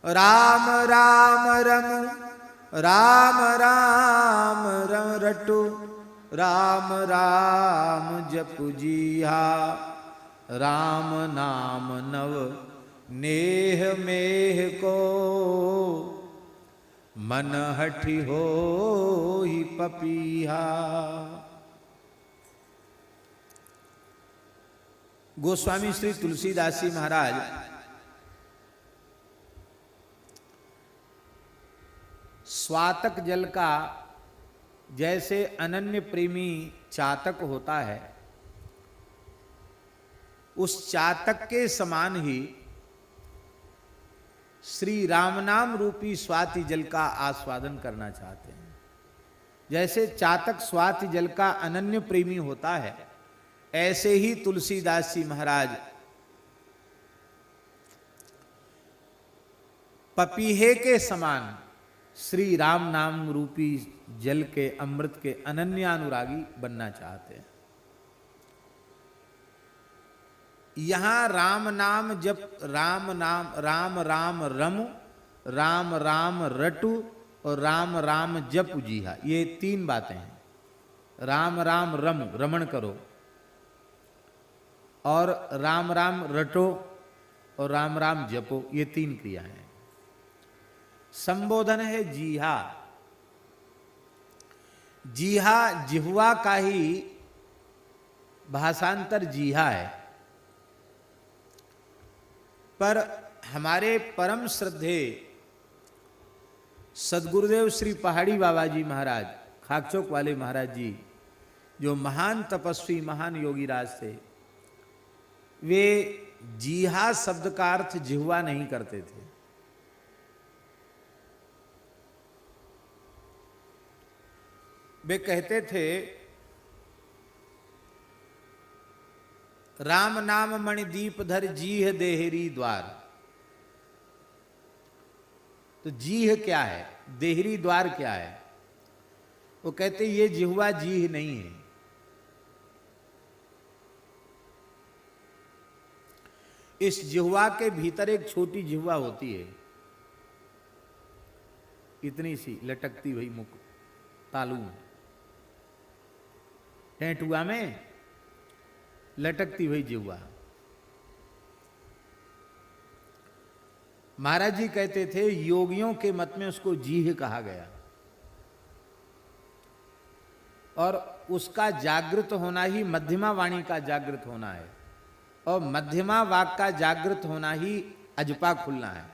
राम राम रम राम राम रम रटु राम राम जपु जीहा राम नाम नव नेह मेह को मन हठि हो ही पपीहा। गोस्वामी श्री तुलसीदास जी महाराज स्वातक जल का जैसे अनन्य प्रेमी चातक होता है, उस चातक के समान ही श्री राम नाम रूपी स्वाति जल का आस्वादन करना चाहते हैं। जैसे चातक स्वाति जल का अनन्य प्रेमी होता है, ऐसे ही तुलसीदास जी महाराज पपीहे के समान श्री राम नाम रूपी जल के अमृत के अनन्यानुरागी बनना चाहते हैं। यहां राम नाम जप, राम नाम राम राम रम, राम राम रटु और राम राम जप जीहा, ये तीन बातें हैं। राम राम रम, रमण करो, और राम राम रटो और राम राम जपो, ये तीन क्रियाएं हैं। संबोधन है जीहा। जीहा जिह्वा का ही भाषांतर जीहा है, पर हमारे परम श्रद्धे सदगुरुदेव श्री पहाड़ी बाबा जी महाराज, खाकचौक वाले महाराज जी, जो महान तपस्वी महान योगी राज थे, वे जीहा शब्द का अर्थ जिह्वा नहीं करते थे। वे कहते थे राम नाम मणिदीप धर जीह देहरी द्वार। तो जीह क्या है, देहरी द्वार क्या है? वो कहते ये जिह्वा जीह नहीं है। इस जिह्वा के भीतर एक छोटी जिह्वा होती है, इतनी सी लटकती हुई मुख, तालू में, टेंटुआ में लटकती हुई जिह्वा। महाराज जी कहते थे योगियों के मत में उसको जीह कहा गया, और उसका जागृत होना ही मध्यमा वाणी का जागृत होना है, और मध्यमा वाक का जागृत होना ही अजपा खुलना है,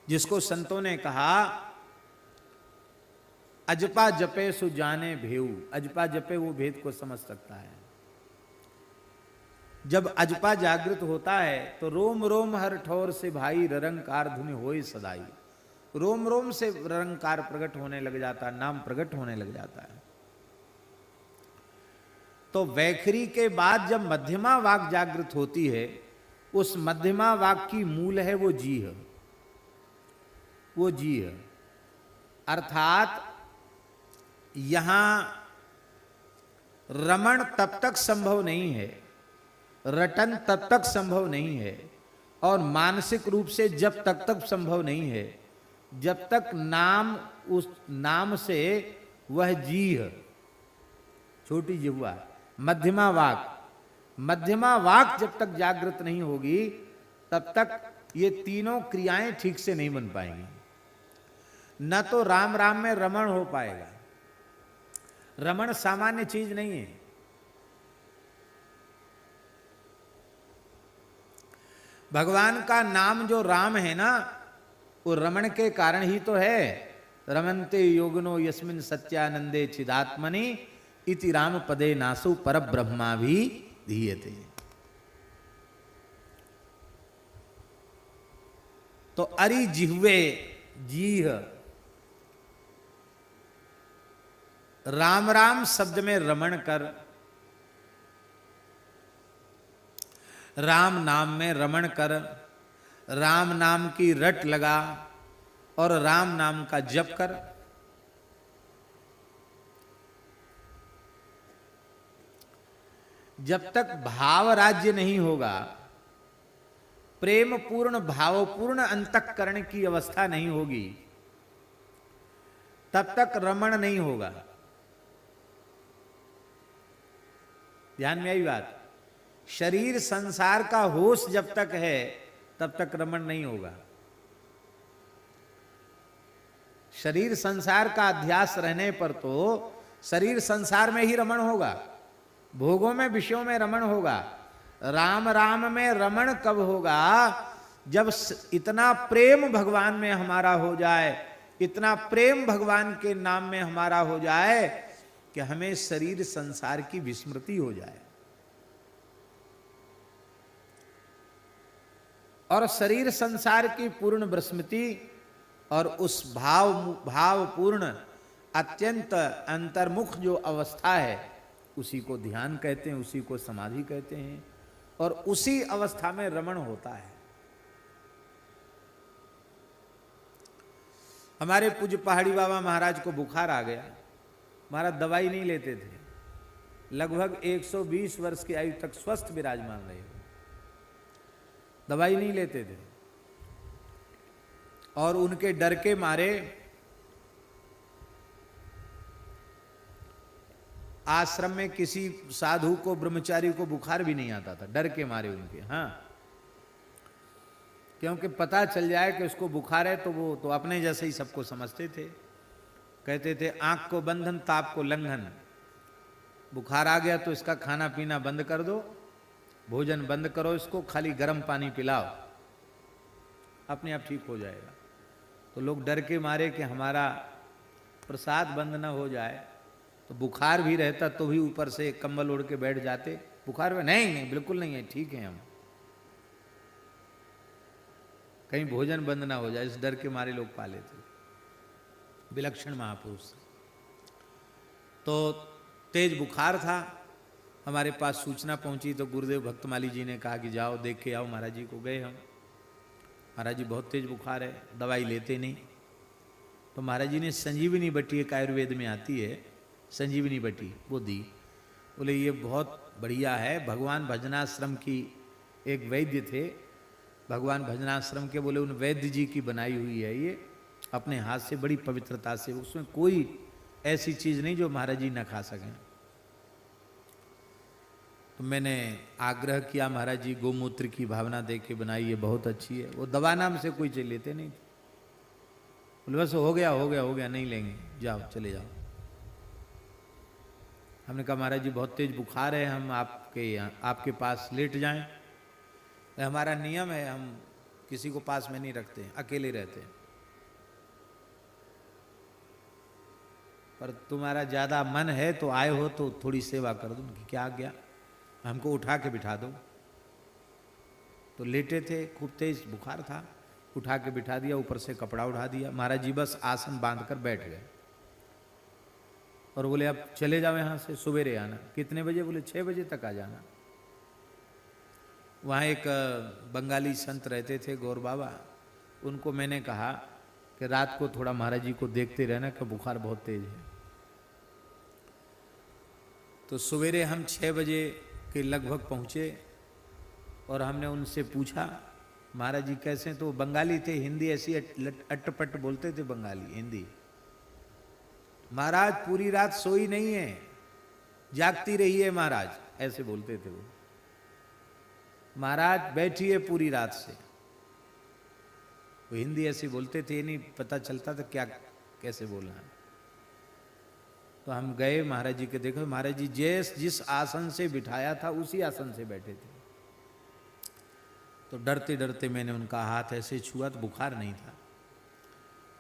जिसको संतों ने कहा अजपा जपे सु जाने भेऊ। अजपा जपे वो भेद को समझ सकता है। जब अजपा जागृत होता है तो रोम रोम हर ठोर से भाई ररंकार धुनि होए सदाई। रोम रोम से ररंकार प्रकट होने लग जाता है, नाम प्रकट होने लग जाता है। तो वैखरी के बाद जब मध्यमा वाक जागृत होती है, उस मध्यमा वाक की मूल है वो जीह। वो जीह अर्थात यहां रमण तब तक संभव नहीं है, रटन तब तक संभव नहीं है, और मानसिक रूप से जब तक संभव नहीं है, जब तक नाम, उस नाम से वह जीह, छोटी जिह्वा, मध्यमा वाक जब तक जागृत नहीं होगी, तब तक ये तीनों क्रियाएं ठीक से नहीं बन पाएंगी। न तो राम राम में रमण हो पाएगा। रमण सामान्य चीज नहीं है। भगवान का नाम जो राम है ना, वो रमण के कारण ही तो है। रमन्ते योगनो यस्मिन् सत्यानंदे चिदात्मनि इति राम पदे नासु परब्रह्मा भी धीयते। तो अरि जिह्वे, जीह, राम राम शब्द में रमण कर, राम नाम में रमण कर, राम नाम की रट लगा और राम नाम का जप कर। जब तक भाव राज्य नहीं होगा, प्रेम पूर्ण भावपूर्ण अंतःकरण की अवस्था नहीं होगी, तब तक रमण नहीं होगा। ध्यान में आई बात। शरीर संसार का होश जब तक है तब तक रमण नहीं होगा। शरीर संसार का अध्यास रहने पर तो शरीर संसार में ही रमण होगा, भोगों में विषयों में रमण होगा। राम राम में रमण कब होगा? जब इतना प्रेम भगवान में हमारा हो जाए, इतना प्रेम भगवान के नाम में हमारा हो जाए कि हमें शरीर संसार की विस्मृति हो जाए। और शरीर संसार की पूर्ण विस्मृति और उस भावपूर्ण अत्यंत अंतर्मुख जो अवस्था है उसी को ध्यान कहते हैं, उसी को समाधि कहते हैं। और उसी अवस्था में रमण होता है। हमारे पूज्य पहाड़ी बाबा महाराज को बुखार आ गया। महाराज दवाई नहीं लेते थे, लगभग 120 वर्ष की आयु तक स्वस्थ विराजमान रहे, दवाई नहीं लेते थे। और उनके डर के मारे आश्रम में किसी साधु को, ब्रह्मचारी को बुखार भी नहीं आता था, डर के मारे उनके। हाँ, क्योंकि पता चल जाए कि उसको बुखार है तो वो तो अपने जैसे ही सबको समझते थे। कहते थे आंख को बंधन ताप को लंघन, बुखार आ गया तो इसका खाना पीना बंद कर दो, भोजन बंद करो, इसको खाली गर्म पानी पिलाओ, अपने आप ठीक हो जाएगा। तो लोग डर के मारे कि हमारा प्रसाद बंद ना हो जाए, तो बुखार भी रहता तो भी ऊपर से कंबल ओढ़ के बैठ जाते। बुखार में नहीं नहीं बिल्कुल नहीं है, ठीक है हम, कहीं भोजन बंद ना हो जाए, इस डर के मारे लोग पाले थे। विलक्षण महापुरुष। तो तेज बुखार था, हमारे पास सूचना पहुंची तो गुरुदेव भक्तमाली जी ने कहा कि जाओ देख के आओ महाराज जी को। गए हम, महाराज जी बहुत तेज बुखार है, दवाई लेते नहीं। तो महाराज जी ने संजीवनी बट्टी, एक आयुर्वेद में आती है संजीवनी बट्टी, वो दी। बोले ये बहुत बढ़िया है। भगवान भजनाश्रम की एक वैद्य थे, भगवान भजनाश्रम के, बोले उन वैद्य जी की बनाई हुई है ये, अपने हाथ से बड़ी पवित्रता से, उसमें कोई ऐसी चीज नहीं जो महाराज जी न खा सकें। तो मैंने आग्रह किया महाराज जी गोमूत्र की भावना दे के बनाई, ये बहुत अच्छी है। वो दवा नाम से कोई चीज लेते नहीं थे। बोले बस हो गया हो गया हो गया, नहीं लेंगे, जाओ चले जाओ। हमने कहा महाराज जी बहुत तेज बुखार है, हम आपके पास लेट जाएं। हमारा नियम है, हम किसी को पास में नहीं रखते, अकेले रहते हैं। पर तुम्हारा ज्यादा मन है तो आए हो तो थोड़ी सेवा कर दो। उनकी क्या आज्ञा, हमको उठा के बिठा दो। तो लेटे थे, खूब तेज बुखार था, उठा के बिठा दिया, ऊपर से कपड़ा उठा दिया। महाराज जी बस आसन बांध कर बैठ गए और बोले अब चले जाओ यहाँ से, सवेरे आना। कितने बजे? बोले 6 बजे तक आ जाना। वहाँ एक बंगाली संत रहते थे गौर बाबा, उनको मैंने कहा कि रात को थोड़ा महाराज जी को देखते रहना कि बुखार बहुत तेज है। तो सवेरे हम 6 बजे के लगभग पहुँचे और हमने उनसे पूछा महाराज जी कैसे हैं? तो बंगाली थे, हिंदी ऐसी अट्टपट्ट बोलते थे, बंगाली हिंदी। महाराज पूरी रात सोई नहीं है, जागती रही है महाराज, ऐसे बोलते थे वो। महाराज बैठी है पूरी रात से, वो हिंदी ऐसी बोलते थे, नहीं पता चलता था क्या कैसे बोलना है। तो हम गए महाराज जी के, देखो महाराज जी जिस आसन से बिठाया था उसी आसन से बैठे थे। तो डरते डरते मैंने उनका हाथ ऐसे छुआ तो बुखार नहीं था।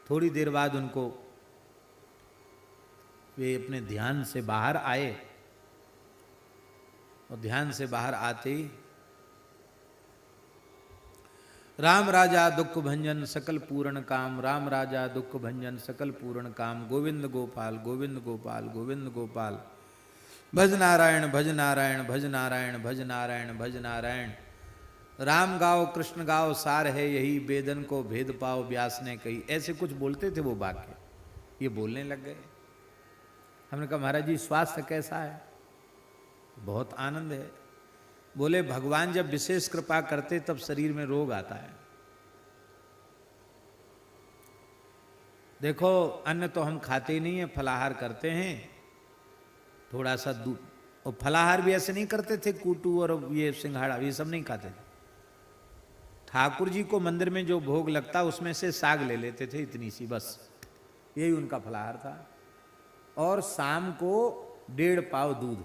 थोड़ी देर बाद उनको, वे अपने ध्यान से बाहर आए और ध्यान से बाहर आते ही राम राजा दुख भंजन सकल पूर्ण काम, राम राजा दुख भंजन सकल पूर्ण काम, गोविंद गोपाल गोविंद गोपाल गोविंद गोपाल, भज नारायण भज नारायण भज नारायण भज नारायण भज नारायण, राम गाओ कृष्ण गाओ सार है यही, वेदन को भेद पाओ व्यास ने कही। ऐसे कुछ बोलते थे वो वाक्य, ये बोलने लग गए। हमने कहा महाराज जी स्वास्थ्य कैसा है? बहुत आनंद है। बोले भगवान जब विशेष कृपा करते तब शरीर में रोग आता है। देखो अन्न तो हम खाते ही नहीं है, फलाहार करते हैं, थोड़ा सा दूध, और फलाहार भी ऐसे नहीं करते थे, कूटू और ये सिंघाड़ा ये सब नहीं खाते थे। ठाकुर जी को मंदिर में जो भोग लगता उसमें से साग ले लेते थे, इतनी सी, बस यही उनका फलाहार था। और शाम को 1.5 पाव दूध,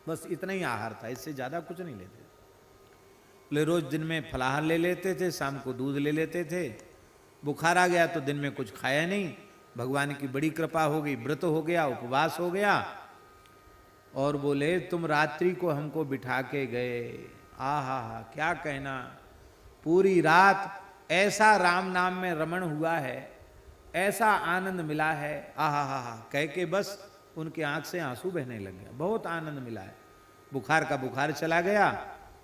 बस इतना ही आहार था, इससे ज्यादा कुछ नहीं लेते। बोले रोज दिन में फलाहार ले लेते थे, शाम को दूध ले लेते थे। बुखार आ गया तो दिन में कुछ खाया नहीं, भगवान की बड़ी कृपा हो गई, व्रत हो गया, उपवास हो गया। और बोले तुम रात्रि को हमको बिठा के गए, आहा हा क्या कहना, पूरी रात ऐसा राम नाम में रमण हुआ है, ऐसा आनंद मिला है, आहा हा कह के बस उनके आंख से आंसू बहने लग गया, बहुत आनंद मिला है। बुखार का बुखार चला गया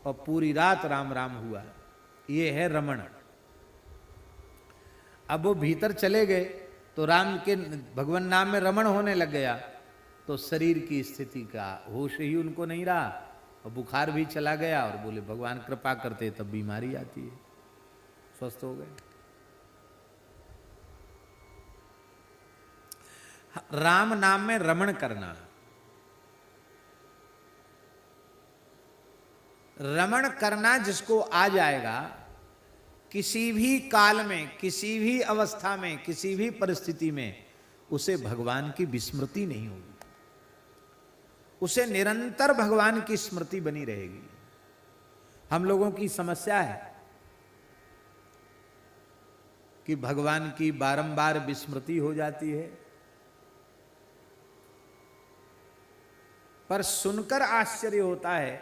और पूरी रात राम राम हुआ। ये है रमण। अब वो भीतर चले गए तो राम के भगवान नाम में रमण होने लग गया, तो शरीर की स्थिति का होश ही उनको नहीं रहा और बुखार भी चला गया। और बोले भगवान कृपा करते तब बीमारी आती है, स्वस्थ हो गए। राम नाम में रमण करना, रमण करना जिसको आ जाएगा, किसी भी काल में, किसी भी अवस्था में, किसी भी परिस्थिति में उसे भगवान की विस्मृति नहीं होगी, उसे निरंतर भगवान की स्मृति बनी रहेगी। हम लोगों की समस्या है कि भगवान की बारंबार विस्मृति हो जाती है, पर सुनकर आश्चर्य होता है,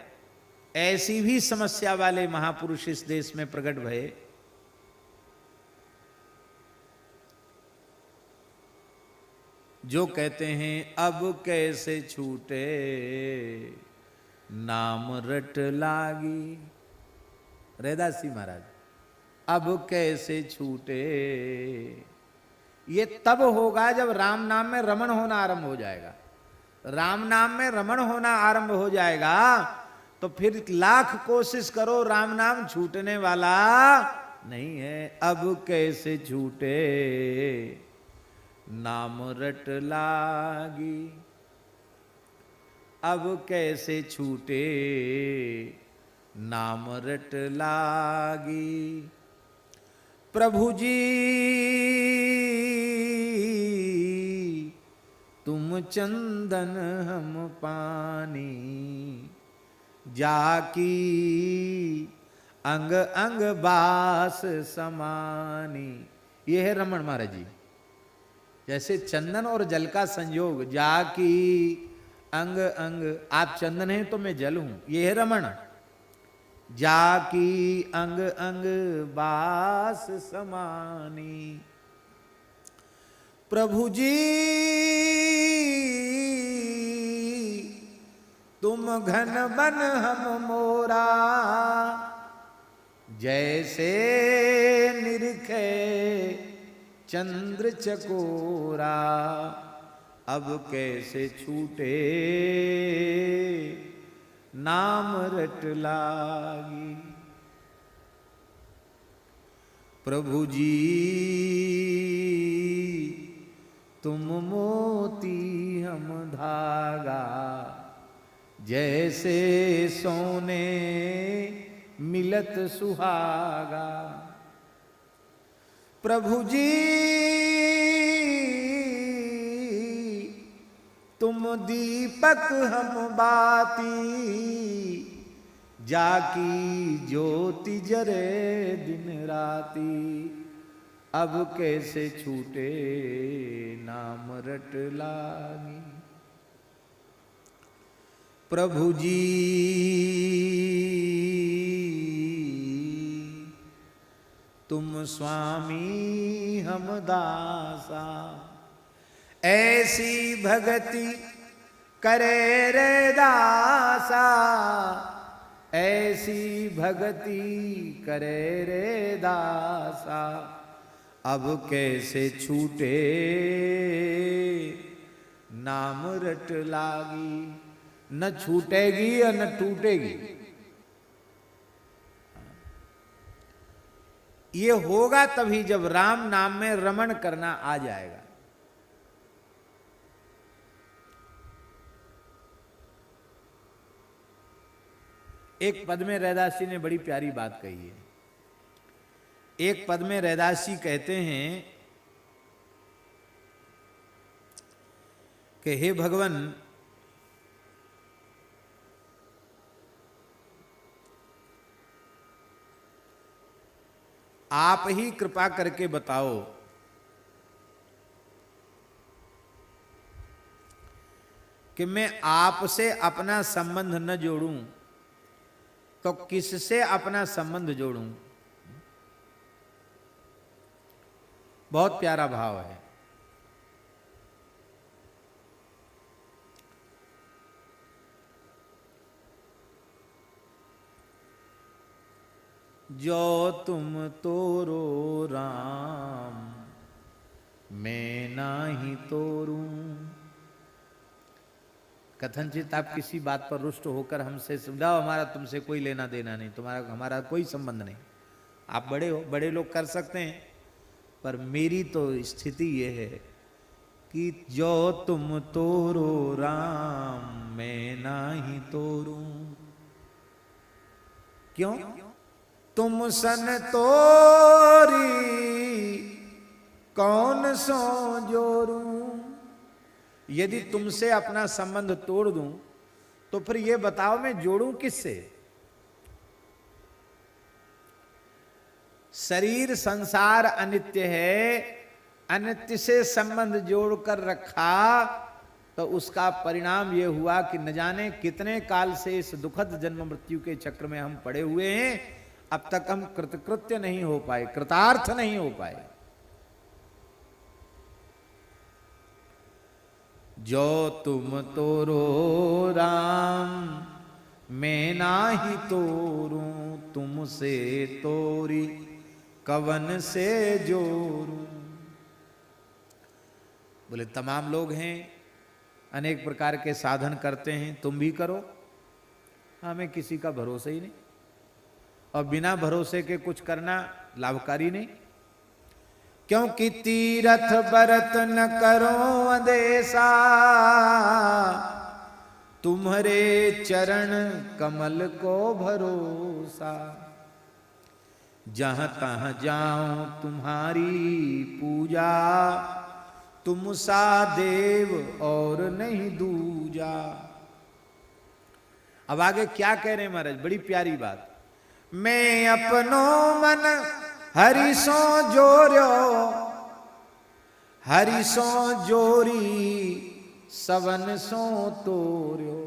ऐसी भी समस्या वाले महापुरुष इस देश में प्रकट भये। जो कहते हैं अब कैसे छूटे नाम रट लागी, रैदास जी महाराज, अब कैसे छूटे, ये तब होगा जब राम नाम में रमण होना आरंभ हो जाएगा। राम नाम में रमण होना आरंभ हो जाएगा तो फिर लाख कोशिश करो, राम नाम छूटने वाला नहीं है। अब कैसे छूटे नाम रट लागी, अब कैसे छूटे नाम रट लागी। प्रभु जी तुम चंदन हम पानी, जाकी अंग अंग बास समानी। ये है रमण महाराज जी। जैसे चंदन और जल का संयोग, जाकी अंग अंग, आप चंदन हैं तो मैं जल हूं, ये है रमण। जाकी अंग अंग बास समानी। प्रभु जी तुम घन बन हम मोरा, जैसे निरखे चंद्र चकोरा। अब कैसे छूटे नाम रट लागी। प्रभु जी तुम मोती हम धागा, जैसे सोने मिलत सुहागा। प्रभु जी तुम दीपक हम बाती, जाकी ज्योति जरे दिन राती। अब कैसे छूटे नाम रट लागी। प्रभु जी तुम स्वामी हम दासा, ऐसी भगति करे रे दासा, ऐसी भगति करे रे दासा। अब कैसे छूटे नाम रट लागी। न छूटेगी और न टूटेगी, ये होगा तभी जब राम नाम में रमण करना आ जाएगा। एक पद में रैदास जी ने बड़ी प्यारी बात कही है। एक पद में रैदास जी कहते हैं कि हे भगवान, आप ही कृपा करके बताओ कि मैं आपसे अपना संबंध न जोड़ूं तो किससे अपना संबंध जोड़ूं। बहुत प्यारा भाव है। जो तुम तोरो राम मैं नाही तोरूं। कथनचित आप किसी बात पर रुष्ट होकर हमसे समझाओ, हमारा तुमसे कोई लेना देना नहीं, तुम्हारा हमारा कोई संबंध नहीं, आप बड़े हो, बड़े लोग कर सकते हैं, पर मेरी तो स्थिति ये है कि जो तुम तोरो राम मैं नाही तोरूं। क्यों? तुम सन तोरी कौन सो जोरूं। यदि तुमसे अपना संबंध तोड़ दूं तो फिर यह बताओ मैं जोड़ूं किससे। शरीर संसार अनित्य है, अनित्य से संबंध जोड़कर रखा तो उसका परिणाम यह हुआ कि न जाने कितने काल से इस दुखद जन्म मृत्यु के चक्र में हम पड़े हुए हैं। अब तक हम कृतकृत्य नहीं हो पाए, कृतार्थ नहीं हो पाए। जो तुम तोरो राम मैं नाही तोरूं, तुमसे तोरी कवन से जोरूं। बोले तमाम लोग हैं, अनेक प्रकार के साधन करते हैं, तुम भी करो, हमें किसी का भरोसा ही नहीं, और बिना भरोसे के कुछ करना लाभकारी नहीं। क्योंकि तीरथ बरत न करो अंदेशा, तुम्हारे चरण कमल को भरोसा। जहां तहां जाऊं तुम्हारी पूजा, तुम सा देव और नहीं दूजा। अब आगे क्या कह रहे हैं महाराज, बड़ी प्यारी बात। मैं अपनो मन हरि सो जोर्यो, हरि सो जोरी सवन सो तोर्यो।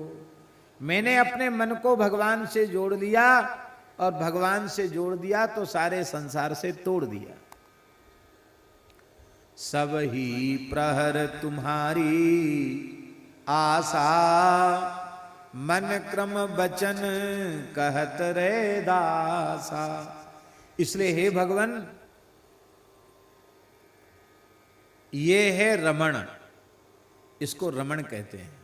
मैंने अपने मन को भगवान से जोड़ लिया, और भगवान से जोड़ दिया तो सारे संसार से तोड़ दिया। सब ही प्रहर तुम्हारी आशा, मन क्रम बचन कहत रे दासा। इसलिए हे भगवान, ये है रमण, इसको रमण कहते हैं।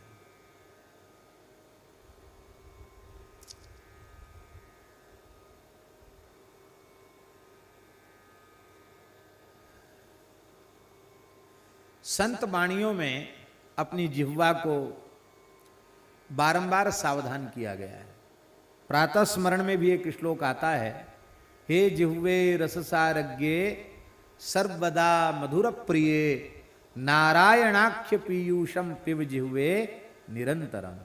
संत वाणियों में अपनी जिह्वा को बारंबार सावधान किया गया है। प्रातः स्मरण में भी एक श्लोक आता है, हे जिह्वे रससारज्ञे सर्वदा मधुर प्रिय, नारायणाख्य पीयूषम पिब जिह्वे निरंतरम।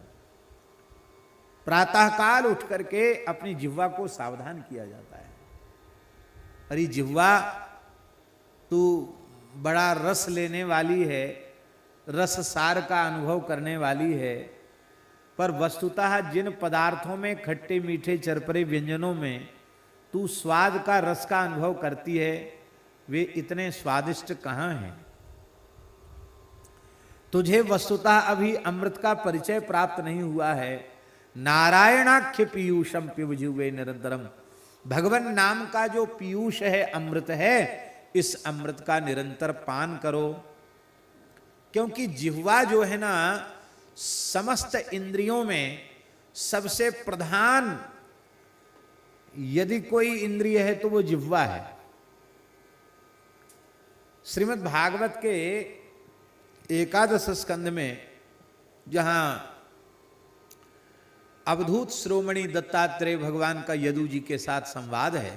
प्रातः काल उठ करके अपनी जिह्वा को सावधान किया जाता है। अरे जिह्वा तू बड़ा रस लेने वाली है, रस सार का अनुभव करने वाली है, पर वस्तुतः जिन पदार्थों में खट्टे मीठे चरपरे व्यंजनों में तू स्वाद का रस का अनुभव करती है, वे इतने स्वादिष्ट कहाँ हैं। तुझे वस्तुतः अभी अमृत का परिचय प्राप्त नहीं हुआ है। नारायणाख्य पीयूषम पिब जिह्वे निरंतरम। भगवान नाम का जो पीयूष है, अमृत है, इस अमृत का निरंतर पान करो। क्योंकि जिह्वा जो है ना, समस्त इंद्रियों में सबसे प्रधान यदि कोई इंद्रिय है तो वो जिह्वा है। श्रीमद् भागवत के एकादश स्कंध में जहां अवधूत श्रोमणि दत्तात्रेय भगवान का यदु जी के साथ संवाद है,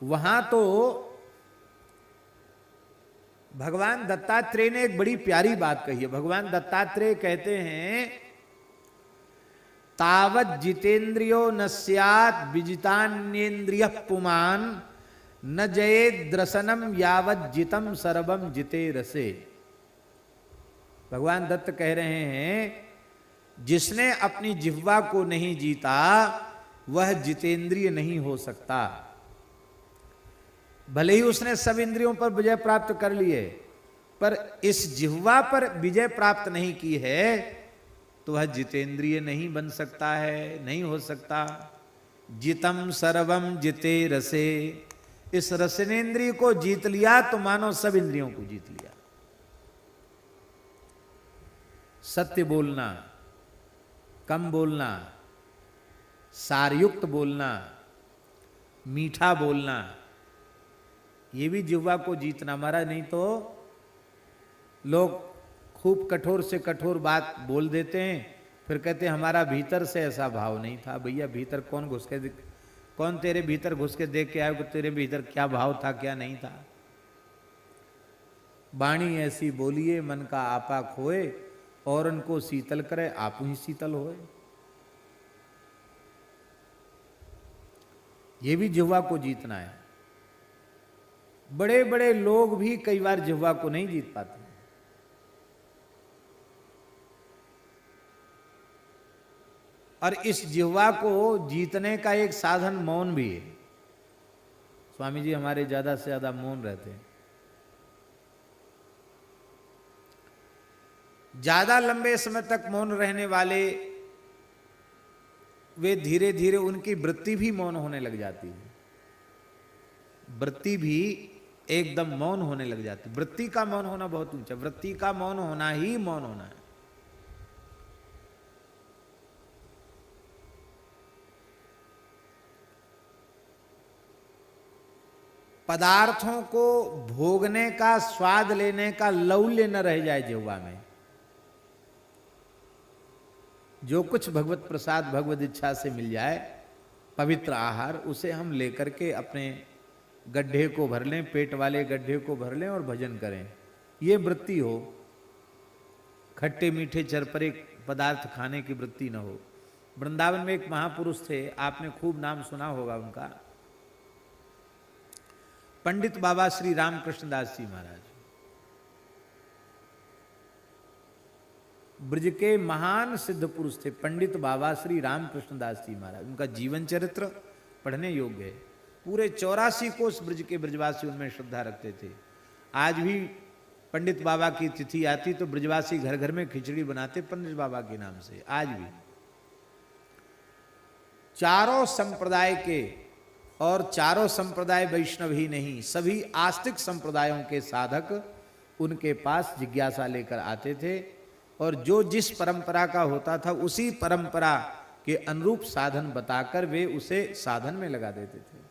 वहां तो भगवान दत्तात्रेय ने एक बड़ी प्यारी बात कही है। भगवान दत्तात्रेय कहते हैं, तावत जितेंद्रियो न स्यात् विजितान्येन्द्रिय पुमान न जये द्रसनम यावत जितम सर्वम जिते रसे। भगवान दत्त कह रहे हैं, जिसने अपनी जिह्वा को नहीं जीता वह जितेंद्रिय नहीं हो सकता। भले ही उसने सब इंद्रियों पर विजय प्राप्त कर लिए, पर इस जिह्वा पर विजय प्राप्त नहीं की है तो वह जितेंद्रिय नहीं बन सकता है, नहीं हो सकता। जितम सर्वम जिते रसे, इस रसनेन्द्रिय को जीत लिया तो मानो सब इंद्रियों को जीत लिया। सत्य बोलना, कम बोलना, सारयुक्त बोलना, मीठा बोलना, ये भी जिह्वा को जीतना। मरा नहीं तो लोग खूब कठोर से कठोर बात बोल देते हैं, फिर कहते हैं हमारा भीतर से ऐसा भाव नहीं था। भैया भीतर कौन तेरे भीतर घुस के देख के आया कि तेरे भीतर क्या भाव था क्या नहीं था। वाणी ऐसी बोलिए मन का आपा खोए, और उनको शीतल करे आप ही शीतल होए। ये भी जिह्वा को जीतना है। बड़े बड़े लोग भी कई बार जिह्वा को नहीं जीत पाते। और इस जिह्वा को जीतने का एक साधन मौन भी है। स्वामी जी हमारे ज्यादा से ज्यादा मौन रहते हैं। ज्यादा लंबे समय तक मौन रहने वाले वे धीरे धीरे उनकी वृत्ति भी मौन होने लग जाती है। वृत्ति भी एकदम मौन होने लग जाती है। वृत्ति का मौन होना बहुत ऊंचा, वृत्ति का मौन होना ही मौन होना है। पदार्थों को भोगने का, स्वाद लेने का लौल्य न रह जाए जिह्वा में। जो कुछ भगवत प्रसाद भगवत इच्छा से मिल जाए, पवित्र आहार, उसे हम लेकर के अपने गड्ढे को भर लें, पेट वाले गड्ढे को भर लें और भजन करें। ये वृत्ति हो। खट्टे मीठे चरपरे पदार्थ खाने की वृत्ति न हो। वृंदावन में एक महापुरुष थे, आपने खूब नाम सुना होगा उनका, पंडित बाबा श्री रामकृष्ण दास जी महाराज। ब्रज के महान सिद्ध पुरुष थे पंडित बाबा श्री रामकृष्ण दास जी महाराज। उनका जीवन चरित्र पढ़ने योग्य है। पूरे 84 कोस ब्रज के ब्रजवासी उनमें श्रद्धा रखते थे। आज भी पंडित बाबा की तिथि आती तो ब्रजवासी घर घर में खिचड़ी बनाते पंडित बाबा के नाम से। आज भी चारों संप्रदाय के, और चारों संप्रदाय वैष्णव ही नहीं, सभी आस्तिक संप्रदायों के साधक उनके पास जिज्ञासा लेकर आते थे, और जो जिस परंपरा का होता था उसी परंपरा के अनुरूप साधन बताकर वे उसे साधन में लगा देते थे।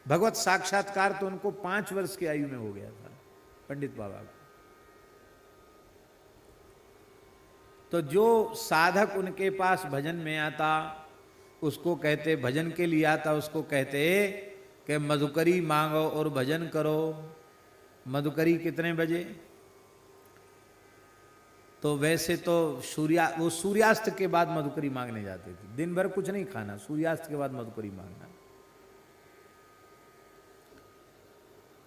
भगवत साक्षात्कार तो उनको 5 वर्ष की आयु में हो गया था पंडित बाबा को। तो जो साधक उनके पास भजन में आता, उसको कहते, भजन के लिए आता, उसको कहते कि मधुकरी मांगो और भजन करो। मधुकरी कितने बजे? तो वैसे तो वो सूर्यास्त के बाद मधुकरी मांगने जाते थे। दिन भर कुछ नहीं खाना, सूर्यास्त के बाद मधुकरी मांगना।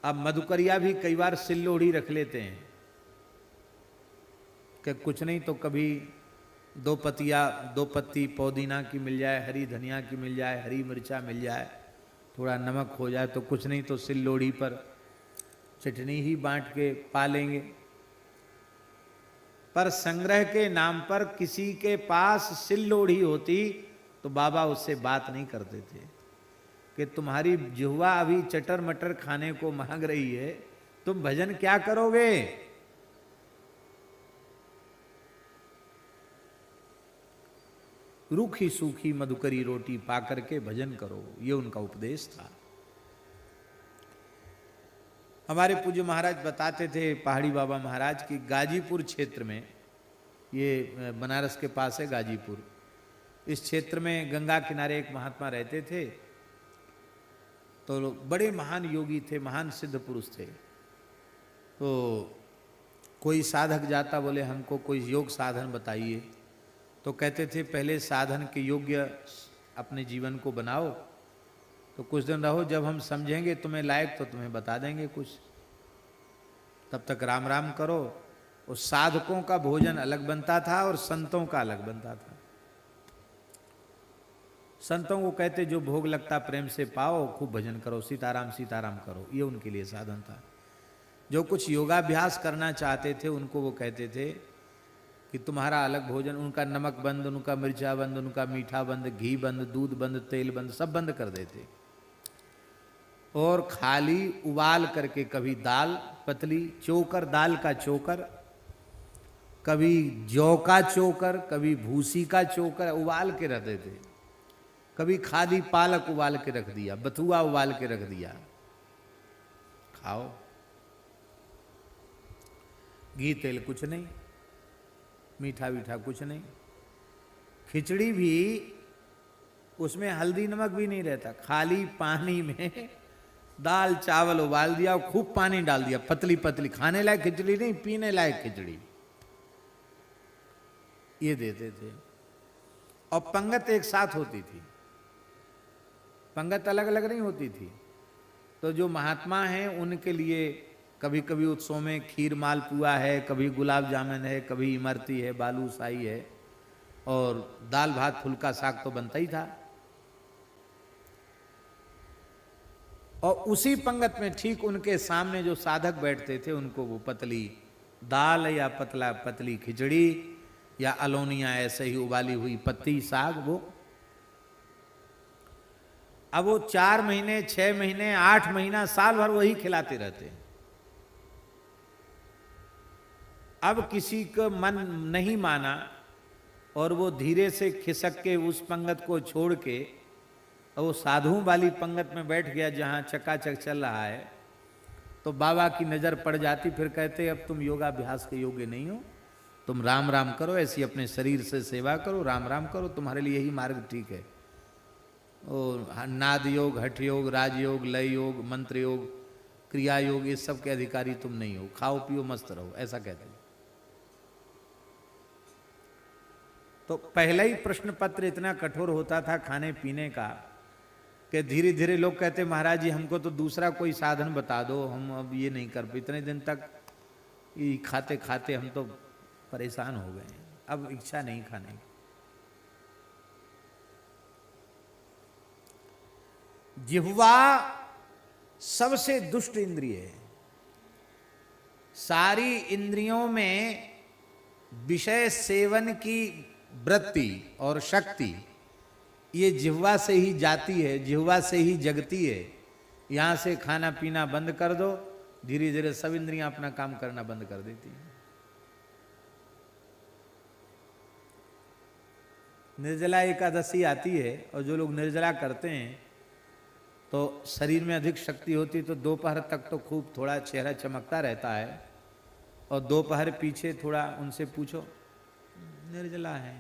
अब मधुकरिया भी कई बार सिल्लोड़ी रख लेते हैं कि कुछ नहीं तो कभी 2 पत्ती पुदीना की मिल जाए, हरी धनिया की मिल जाए, हरी मिर्चा मिल जाए, थोड़ा नमक हो जाए तो कुछ नहीं तो सिल्लोड़ी पर चटनी ही बांट के पा लेंगे। पर संग्रह के नाम पर किसी के पास सिल्लोड़ी होती तो बाबा उससे बात नहीं करते थे कि तुम्हारी जिह्वा अभी चटर मटर खाने को मांग रही है, तुम भजन क्या करोगे? रूखी सूखी मधुकरी रोटी पा करके भजन करो, ये उनका उपदेश था। हमारे पूज्य महाराज बताते थे, पहाड़ी बाबा महाराज की, गाजीपुर क्षेत्र में, ये बनारस के पास है गाजीपुर, इस क्षेत्र में गंगा किनारे एक महात्मा रहते थे। तो बड़े महान योगी थे, महान सिद्ध पुरुष थे। तो कोई साधक जाता, बोले हमको कोई योग साधन बताइए। तो कहते थे पहले साधन के योग्य अपने जीवन को बनाओ, तो कुछ दिन रहो, जब हम समझेंगे तुम्हें लायक तो तुम्हें बता देंगे कुछ, तब तक राम राम करो। उस साधकों का भोजन अलग बनता था और संतों का अलग बनता था। संतों को कहते जो भोग लगता प्रेम से पाओ, खूब भजन करो, सीताराम सीताराम करो, ये उनके लिए साधन था। जो कुछ योगाभ्यास करना चाहते थे उनको वो कहते थे कि तुम्हारा अलग भोजन, उनका नमक बंद, उनका मिर्चा बंद, उनका मीठा बंद, घी बंद, दूध बंद, तेल बंद, सब बंद कर देते। और खाली उबाल करके, कभी दाल पतली चोकर, दाल का चोकर, कभी जौ का चोकर, कभी भूसी का चोकर उबाल के रख देते। कभी खाली पालक उबाल के रख दिया, बथुआ उबाल के रख दिया, खाओ। घी तेल कुछ नहीं, मीठा वीठा कुछ नहीं। खिचड़ी भी उसमें हल्दी नमक भी नहीं रहता, खाली पानी में दाल चावल उबाल दिया और खूब पानी डाल दिया, पतली पतली, खाने लायक खिचड़ी नहीं, पीने लायक खिचड़ी, ये देते थे। और पंगत एक साथ होती थी, पंगत अलग अलग नहीं होती थी। तो जो महात्मा हैं उनके लिए कभी कभी उत्सव में खीर मालपुआ है, कभी गुलाब जामुन है, कभी इमरती है, बालूशाही है, और दाल भात फुल्का साग तो बनता ही था। और उसी पंगत में ठीक उनके सामने जो साधक बैठते थे उनको वो पतली दाल या पतली खिचड़ी या अलोनिया ऐसे ही उबाली हुई पत्ती साग, वो अब वो 4 महीने 6 महीने 8 महीना साल भर वही खिलाते रहते। अब किसी को मन नहीं माना और वो धीरे से खिसक के उस पंगत को छोड़ के वो साधुओं वाली पंगत में बैठ गया जहां चकाचक चल रहा है। तो बाबा की नजर पड़ जाती, फिर कहते अब तुम योगाभ्यास के योग्य नहीं हो, तुम राम राम करो, ऐसी अपने शरीर से सेवा करो, राम राम करो, तुम्हारे लिए यही मार्ग ठीक है। और नाद योग, हठ योग, राजयोग, लय योग, मंत्र योग, क्रिया योग, इस सब के अधिकारी तुम नहीं हो, खाओ पियो मस्त रहो, ऐसा कहते हैं। तो पहला ही प्रश्न पत्र इतना कठोर होता था खाने पीने का कि धीरे धीरे लोग कहते महाराज जी हमको तो दूसरा कोई साधन बता दो, हम अब ये नहीं कर पाए, इतने दिन तक ये खाते खाते हम तो परेशान हो गए, अब इच्छा नहीं खाने की। जिह्वा सबसे दुष्ट इंद्रिय है। सारी इंद्रियों में विषय सेवन की वृत्ति और शक्ति ये जिह्वा से ही जाती है, जिह्वा से ही जगती है। यहां से खाना पीना बंद कर दो, धीरे धीरे सब इंद्रियां अपना काम करना बंद कर देती हैं। निर्जला एकादशी आती है और जो लोग निर्जला करते हैं तो शरीर में अधिक शक्ति होती, तो दोपहर तक तो खूब थोड़ा चेहरा चमकता रहता है, और दोपहर पीछे थोड़ा उनसे पूछो निर्जला है,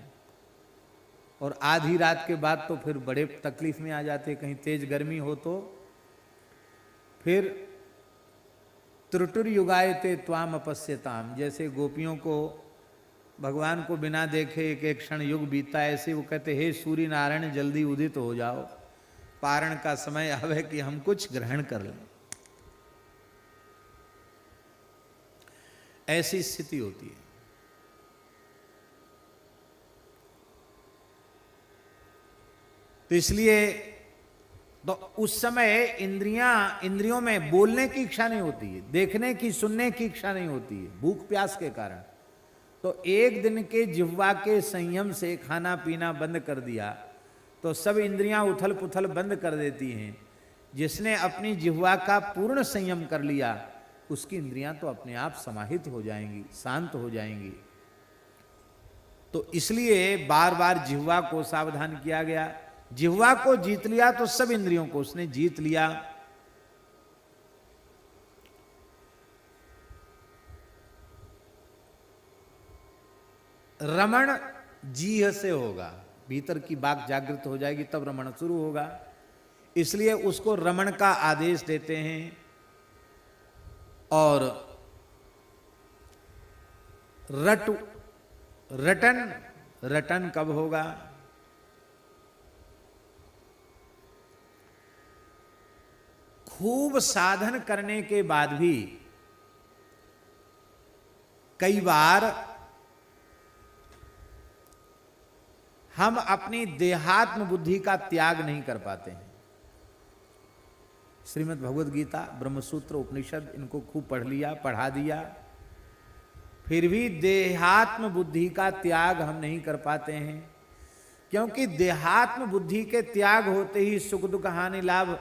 और आधी रात के बाद तो फिर बड़े तकलीफ में आ जाते, कहीं तेज गर्मी हो तो फिर त्रुटुर युगायते त्वाम अपश्यताम, जैसे गोपियों को भगवान को बिना देखे एक एक क्षण युग बीतता, ऐसे वो कहते हे सूर्य नारायण जल्दी उदित हो जाओ, पारण का समय आवे कि हम कुछ ग्रहण कर लें। ऐसी स्थिति होती है। तो इसलिए तो उस समय इंद्रियों में बोलने की इच्छा नहीं होती है, देखने की सुनने की इच्छा नहीं होती है, भूख प्यास के कारण। तो एक दिन के जिह्वा के संयम से खाना पीना बंद कर दिया तो सब इंद्रियां उथल पुथल बंद कर देती हैं। जिसने अपनी जिह्वा का पूर्ण संयम कर लिया उसकी इंद्रियां तो अपने आप समाहित हो जाएंगी, शांत हो जाएंगी। तो इसलिए बार बार जिह्वा को सावधान किया गया। जिह्वा को जीत लिया तो सब इंद्रियों को उसने जीत लिया। रमण जीह से होगा, भीतर की बात जागृत हो जाएगी तब रमण शुरू होगा, इसलिए उसको रमण का आदेश देते हैं। और रटु, रटन, रटन कब होगा? खूब साधन करने के बाद भी कई बार हम अपनी देहात्म बुद्धि का त्याग नहीं कर पाते हैं। श्रीमद् भगवद गीता, ब्रह्मसूत्र, उपनिषद इनको खूब पढ़ लिया, पढ़ा दिया, फिर भी देहात्म बुद्धि का त्याग हम नहीं कर पाते हैं। क्योंकि देहात्म बुद्धि के त्याग होते ही सुख दुख हानि लाभ,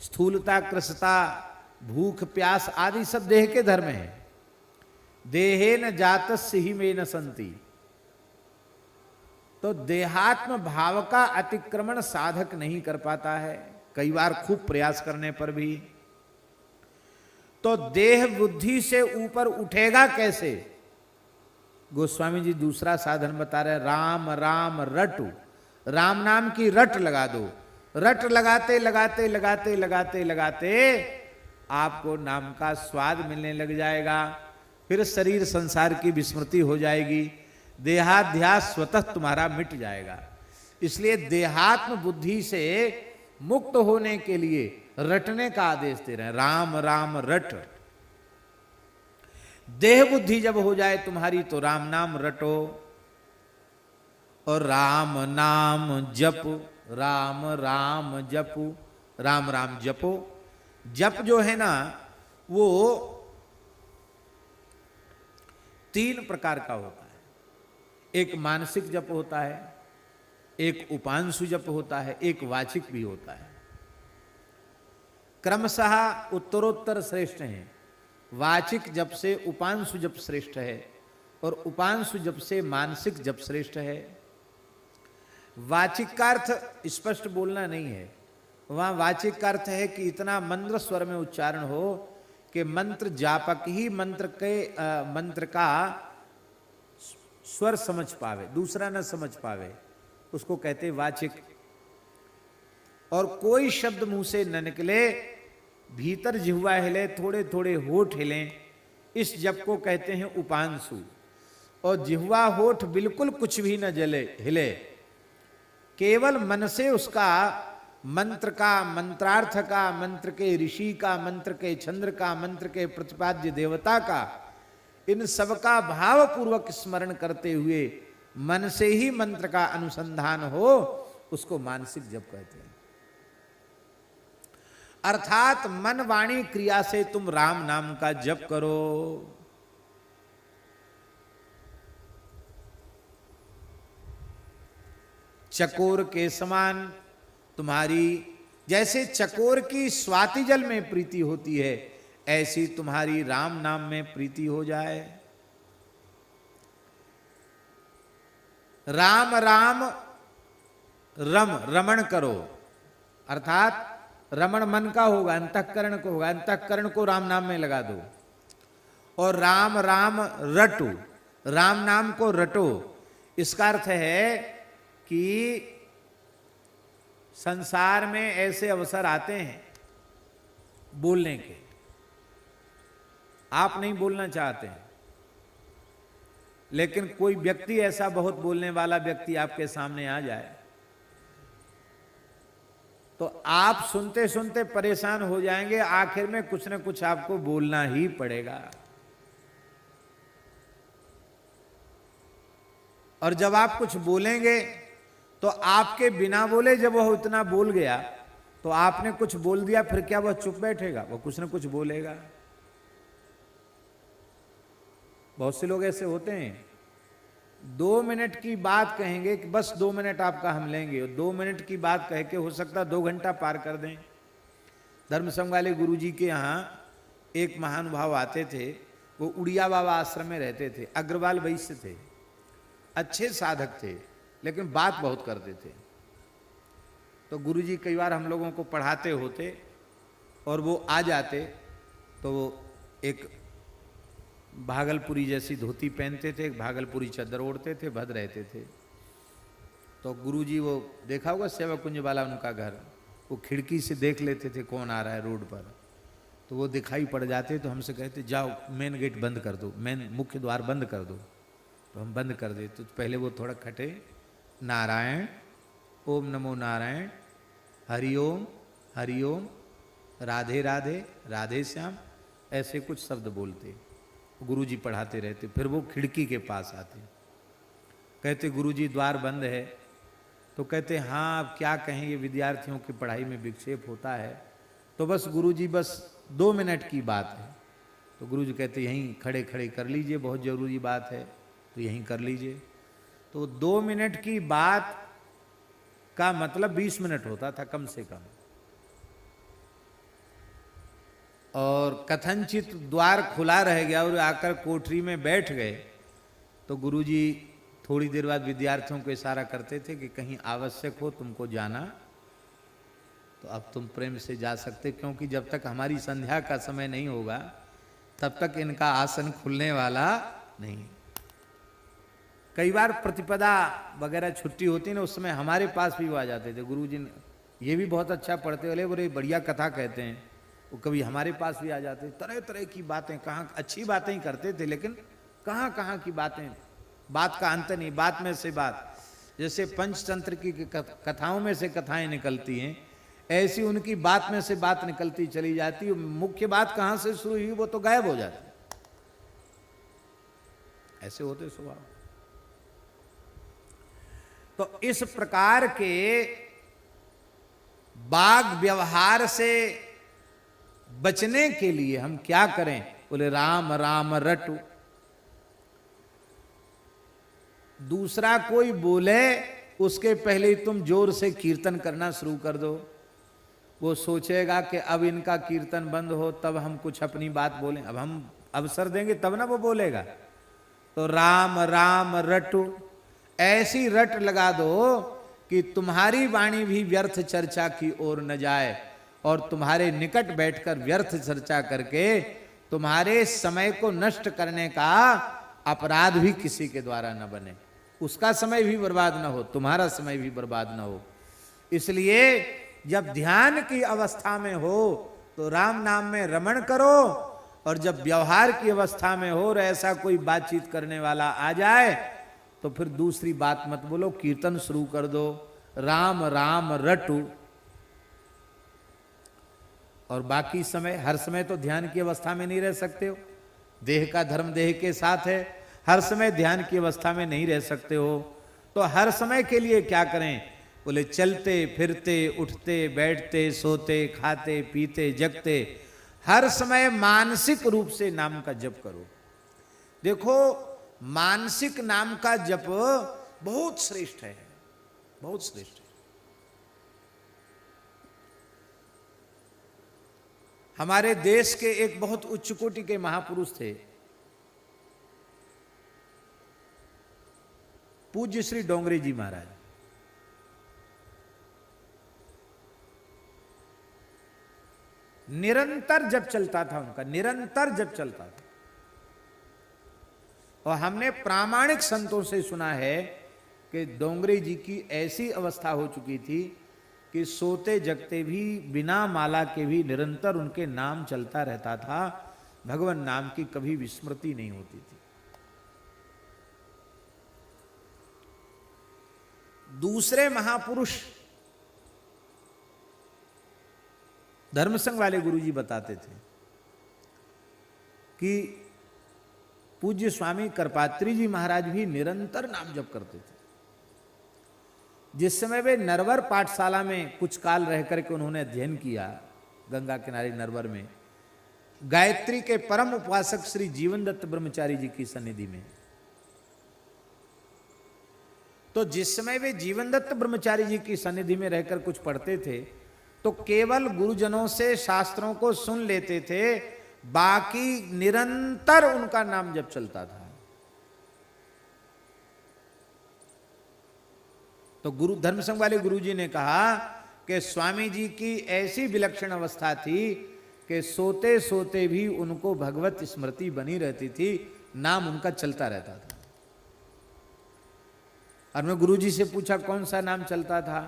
स्थूलता कृशता, भूख प्यास आदि सब देह के धर्म हैं। देहे न जातस्य ही में न संति। तो देहात्म भाव का अतिक्रमण साधक नहीं कर पाता है, कई बार खूब प्रयास करने पर भी। तो देह बुद्धि से ऊपर उठेगा कैसे? गोस्वामी जी दूसरा साधन बता रहे, राम राम रटु। राम नाम की रट लगा दो। रट लगाते लगाते लगाते लगाते लगाते आपको नाम का स्वाद मिलने लग जाएगा। फिर शरीर संसार की विस्मृति हो जाएगी, देहाध्यास स्वतः तुम्हारा मिट जाएगा। इसलिए देहात्म बुद्धि से मुक्त होने के लिए रटने का आदेश दे रहे हैं, राम राम रट। देह बुद्धि जब हो जाए तुम्हारी तो राम नाम रटो और राम नाम जप, राम राम जपो, राम राम जपो। जप जो है ना वो 3 प्रकार का होता है। एक मानसिक जप होता है, एक उपांशु जप होता है, एक वाचिक भी होता है। क्रमशः उत्तरोत्तर श्रेष्ठ हैं। वाचिक जप से उपांशु जप श्रेष्ठ है और उपांशु जप से मानसिक जप श्रेष्ठ है। वाचिक का अर्थ स्पष्ट बोलना नहीं है, वहां वाचिक का अर्थ है कि इतना मंत्र स्वर में उच्चारण हो कि मंत्र जापक ही मंत्र का स्वर समझ पावे, दूसरा न समझ पावे, उसको कहते वाचिक। और कोई शब्द मुंह से न निकले, भीतर जिह्वा हिले, थोड़े थोड़े होठ हिलें, इस जप को कहते हैं उपांशु। और जिह्वा होठ बिल्कुल कुछ भी न जले हिले, केवल मन से उसका मंत्र का, मंत्रार्थ का, मंत्र के ऋषि का, मंत्र के छंद्र का, मंत्र के प्रतिपाद्य देवता का, इन सब का भाव पूर्वक स्मरण करते हुए मन से ही मंत्र का अनुसंधान हो, उसको मानसिक जप कहते हैं। अर्थात मन वाणी क्रिया से तुम राम नाम का जप करो। चकोर के समान तुम्हारी, जैसे चकोर की स्वाति जल में प्रीति होती है, ऐसी तुम्हारी राम नाम में प्रीति हो जाए। राम राम रम, रमण करो, अर्थात रमण मन का होगा, अंतःकरण को होगा, अंतःकरण को राम नाम में लगा दो। और राम राम रटो, राम नाम को रटो। इसका अर्थ है कि संसार में ऐसे अवसर आते हैं बोलने के, आप नहीं बोलना चाहते हैं, लेकिन कोई व्यक्ति ऐसा बहुत बोलने वाला व्यक्ति आपके सामने आ जाए तो आप सुनते सुनते परेशान हो जाएंगे, आखिर में कुछ न कुछ आपको बोलना ही पड़ेगा। और जब आप कुछ बोलेंगे तो आपके बिना बोले जब वह इतना बोल गया तो आपने कुछ बोल दिया, फिर क्या वह चुप बैठेगा? वह कुछ न कुछ बोलेगा। बहुत से लोग ऐसे होते हैं, 2 मिनट की बात कहेंगे कि बस 2 मिनट आपका हम लेंगे, और 2 मिनट की बात कह के हो सकता 2 घंटा पार कर दें। धर्म संघ वाले गुरु जी के यहाँ एक महानुभाव आते थे, वो उड़िया बाबा आश्रम में रहते थे, अग्रवाल वैश्य थे। अच्छे साधक थे, लेकिन बात बहुत करते थे। तो गुरुजी कई बार हम लोगों को पढ़ाते होते और वो आ जाते, तो वो एक भागलपुरी जैसी धोती पहनते थे, एक भागलपुरी चादर ओढ़ते थे, भद रहते थे। तो गुरुजी, वो देखा होगा सेवा कुंज वाला उनका घर, वो खिड़की से देख लेते थे कौन आ रहा है रोड पर। तो वो दिखाई पड़ जाते तो हमसे कहते जाओ मेन गेट बंद कर दो, मेन मुख्य द्वार बंद कर दो। तो हम बंद कर देते। तो पहले वो थोड़ा खटे, नारायण, ओम नमो नारायण, हरिओम हरिओम, राधे राधे, राधे श्याम, ऐसे कुछ शब्द बोलते। गुरुजी पढ़ाते रहते। फिर वो खिड़की के पास आते, कहते गुरुजी द्वार बंद है। तो कहते हाँ अब क्या कहें, ये विद्यार्थियों की पढ़ाई में विक्षेप होता है, तो बस गुरुजी बस 2 मिनट की बात है। तो गुरुजी कहते यहीं खड़े खड़े कर लीजिए, बहुत ज़रूरी बात है, तो यहीं कर लीजिए। तो 2 मिनट की बात का मतलब 20 मिनट होता था कम से कम। और कथनचित द्वार खुला रह गया और आकर कोठरी में बैठ गए। तो गुरुजी थोड़ी देर बाद विद्यार्थियों को इशारा करते थे कि कहीं आवश्यक हो तुमको जाना तो अब तुम प्रेम से जा सकते, क्योंकि जब तक हमारी संध्या का समय नहीं होगा तब तक इनका आसन खुलने वाला नहीं। कई बार प्रतिपदा वगैरह छुट्टी होती ना, उस समय हमारे पास भी वो आ जाते थे। गुरुजी ने ये भी बहुत अच्छा पढ़ते वाले, बड़े बढ़िया कथा कहते हैं, वो कभी हमारे पास भी आ जाते। तरह तरह की बातें, कहाँ अच्छी बातें ही करते थे, लेकिन कहाँ कहाँ की बातें, बात का अंत नहीं, बात में से बात। जैसे पंचतंत्र की कथाओं में से कथाएं निकलती हैं, ऐसी उनकी बात में से बात निकलती चली जाती। मुख्य बात कहाँ से शुरू हुई वो तो गायब हो जाती। ऐसे होते स्वभाव। तो इस प्रकार के बाग व्यवहार से बचने के लिए हम क्या करें? बोले राम राम रटु। दूसरा कोई बोले उसके पहले ही तुम जोर से कीर्तन करना शुरू कर दो। वो सोचेगा कि अब इनका कीर्तन बंद हो तब हम कुछ अपनी बात बोलें, अब हम अवसर देंगे तब ना वो बोलेगा। तो राम राम रटु, ऐसी रट लगा दो कि तुम्हारी वाणी भी व्यर्थ चर्चा की ओर न जाए और तुम्हारे निकट बैठकर व्यर्थ चर्चा करके तुम्हारे समय को नष्ट करने का अपराध भी किसी के द्वारा न बने। उसका समय भी बर्बाद न हो, तुम्हारा समय भी बर्बाद न हो। इसलिए जब ध्यान की अवस्था में हो तो राम नाम में रमण करो, और जब व्यवहार की अवस्था में हो और ऐसा कोई बातचीत करने वाला आ जाए तो फिर दूसरी बात मत बोलो, कीर्तन शुरू कर दो, राम राम रटु। और बाकी समय, हर समय तो ध्यान की अवस्था में नहीं रह सकते हो, देह का धर्म देह के साथ है, हर समय ध्यान की अवस्था में नहीं रह सकते हो। तो हर समय के लिए क्या करें? बोले चलते फिरते उठते बैठते सोते खाते पीते जगते हर समय मानसिक रूप से नाम का जप करो। देखो मानसिक नाम का जप बहुत श्रेष्ठ है, बहुत श्रेष्ठ है। हमारे देश के एक बहुत उच्च कोटि के महापुरुष थे, पूज्य श्री डोंगरे जी महाराज। निरंतर जप चलता था उनका, निरंतर जप चलता था। और हमने प्रामाणिक संतों से सुना है कि डोंगरे जी की ऐसी अवस्था हो चुकी थी कि सोते जगते भी बिना माला के भी निरंतर उनके नाम चलता रहता था, भगवान नाम की कभी विस्मृति नहीं होती थी। दूसरे महापुरुष धर्मसंघ वाले गुरुजी बताते थे कि पूज्य स्वामी करपात्री जी महाराज भी निरंतर नाम जप करते थे। जिस समय वे नरवर पाठशाला में कुछ काल रह करके उन्होंने अध्ययन किया, गंगा किनारे नरवर में, गायत्री के परम उपासक श्री जीवन दत्त ब्रह्मचारी जी की सन्निधि में, तो जिस समय वे जीवन दत्त ब्रह्मचारी जी की सन्निधि में रहकर कुछ पढ़ते थे तो केवल गुरुजनों से शास्त्रों को सुन लेते थे, बाकी निरंतर उनका नाम जप चलता था। तो गुरु धर्म संघ वाले गुरु जी ने कहा कि स्वामी जी की ऐसी विलक्षण अवस्था थी कि सोते सोते भी उनको भगवत स्मृति बनी रहती थी, नाम उनका चलता रहता था। और मैं गुरुजी से पूछा कौन सा नाम चलता था,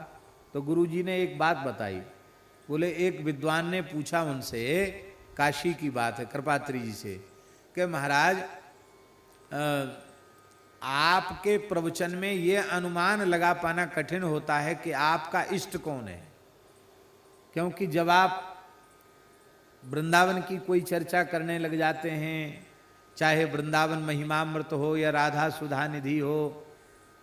तो गुरुजी ने एक बात बताई। बोले एक विद्वान ने पूछा उनसे, काशी की बात है, कृपात्री जी से, कि महाराज आपके प्रवचन में ये अनुमान लगा पाना कठिन होता है कि आपका इष्ट कौन है, क्योंकि जब आप वृंदावन की कोई चर्चा करने लग जाते हैं, चाहे वृंदावन महिमामृत हो या राधा सुधा निधि हो,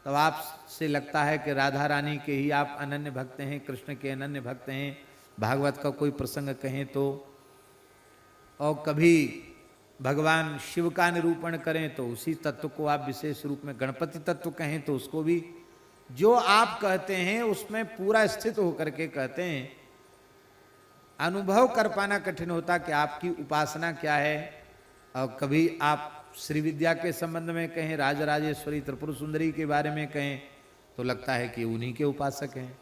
तब आपसे लगता है कि राधा रानी के ही आप अनन्य भक्त हैं, कृष्ण के अनन्य भक्त हैं। भागवत का कोई प्रसंग कहें तो, और कभी भगवान शिव का निरूपण करें तो उसी तत्व को आप विशेष रूप में गणपति तत्व कहें तो उसको भी, जो आप कहते हैं उसमें पूरा स्थित होकर के कहते हैं। अनुभव कर पाना कठिन होता कि आपकी उपासना क्या है। और कभी आप श्री विद्या के संबंध में कहें, राजराजेश्वरी त्रिपुर सुंदरी के बारे में कहें, तो लगता है कि उन्हीं के उपासक हैं।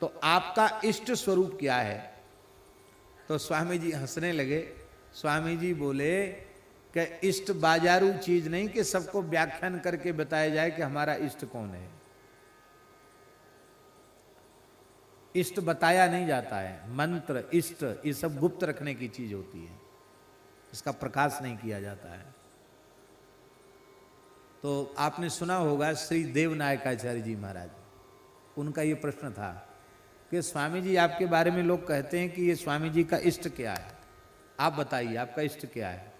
तो आपका इष्ट स्वरूप क्या है? तो स्वामी जी हंसने लगे। स्वामी जी बोले कि इष्ट बाजारू चीज नहीं कि सबको व्याख्यान करके बताया जाए कि हमारा इष्ट कौन है। इष्ट बताया नहीं जाता है। मंत्र, इष्ट, ये सब गुप्त रखने की चीज होती है, इसका प्रकाश नहीं किया जाता है। तो आपने सुना होगा श्री देवनायकाचार्य जी महाराज, उनका ये प्रश्न था कि स्वामी जी आपके बारे में लोग कहते हैं कि ये स्वामी जी का इष्ट क्या है, आप बताइए आपका इष्ट क्या है।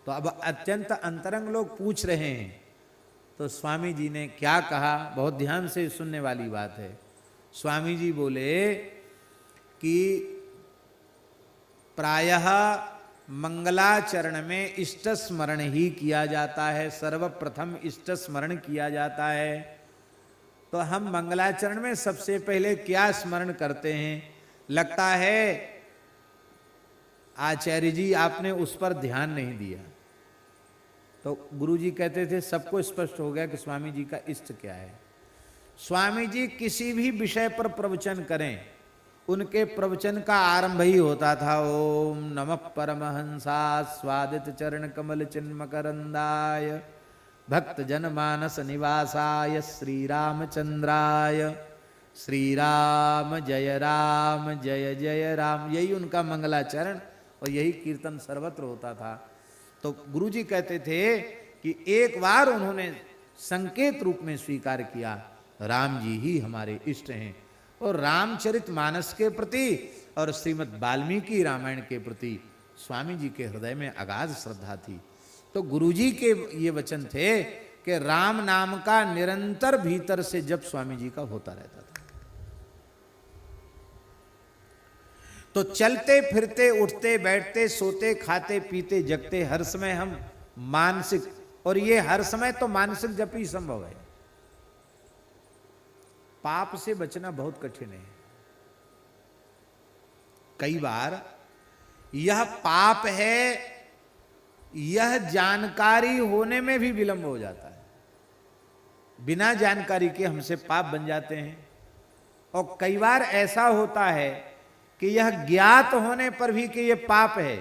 तो अब अत्यंत अंतरंग लोग पूछ रहे हैं, तो स्वामी जी ने क्या कहा, बहुत ध्यान से सुनने वाली बात है। स्वामी जी बोले कि प्रायः मंगलाचरण में इष्ट स्मरण ही किया जाता है, सर्वप्रथम इष्ट स्मरण किया जाता है। तो हम मंगलाचरण में सबसे पहले क्या स्मरण करते हैं? लगता है आचार्य जी आपने उस पर ध्यान नहीं दिया। तो गुरु जी कहते थे सबको स्पष्ट हो गया कि स्वामी जी का इष्ट क्या है। स्वामी जी किसी भी विषय पर प्रवचन करें, उनके प्रवचन का आरंभ ही होता था ओम नमः परमहंसा स्वादित चरण कमल चिन्मकरंदाय भक्त जनमानस निवासाय श्री रामचंद्राय श्री राम जय जय राम। यही उनका मंगलाचरण और यही कीर्तन सर्वत्र होता था। तो गुरुजी कहते थे कि एक बार उन्होंने संकेत रूप में स्वीकार किया, राम जी ही हमारे इष्ट हैं। और रामचरित मानस के प्रति और श्रीमद् वाल्मीकि रामायण के प्रति स्वामी जी के हृदय में अगाध श्रद्धा थी। तो गुरुजी के ये वचन थे कि राम नाम का निरंतर भीतर से जप स्वामी जी का होता रहता था। तो चलते फिरते उठते बैठते सोते खाते पीते जगते हर समय हम मानसिक, और ये हर समय तो मानसिक जप ही संभव है। पाप से बचना बहुत कठिन है। कई बार यह पाप है, यह जानकारी होने में भी विलंब हो जाता है। बिना जानकारी के हमसे पाप बन जाते हैं। और कई बार ऐसा होता है कि यह ज्ञात होने पर भी कि यह पाप है,